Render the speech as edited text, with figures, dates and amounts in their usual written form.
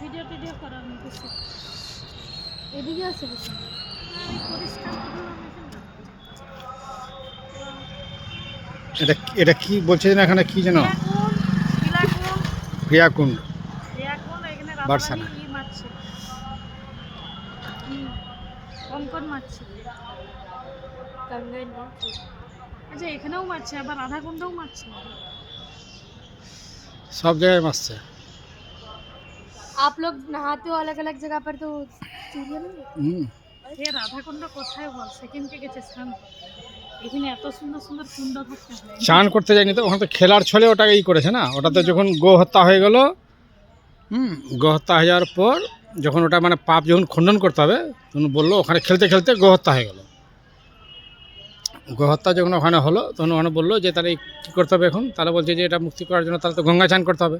Video টিডিও করার মতো সব। এদিকে আছে বেশি। পরিষ্কার করলাম এখানটা। এটা এটা কি বলছে যেন এখানে কি যেন বিলাকুন ক্রিয়াকুণ্ড এখানে বারসানা। রাধারানী মারছে, কঙ্কন মারছে। गंगा नहीं আচ্ছা এখানেও মারছে, আবার রাধাকুণ্ডও মারছে। সব জায়গায় মারছে। आप लोग नहाते हो अलग अलग जगह पर तो चूड़ियाँ नहीं होती? হুম। এ রাধাকুণ্ড কোথায় বল, সেকেন্ডকে গেছে স্নান করতে। এখানে এত সুন্দর সুন্দর কুণ্ড থাকতে হয়। চান করতে যায়নি তো, ওখানে তো খেলার ছলে ওটাকে করেছে না। ওটাতে যখন গো হত্যা হয়ে গেল, গো হত্যা হয়ে যাওয়ার পর যখন ওটা মানে পাপ যখন খণ্ডন করতে হবে, তখন বললো ওখানে খেলতে খেলতে গো হত্যা হয়ে গেল। গো হত্যা যখন ওখানে হলো তখন ওখানে বললো যে তাহলে কী করতে হবে এখন, তাহলে বলছে যে এটা মুক্তি করার জন্য তাহলে তো গঙ্গা চান করতে হবে।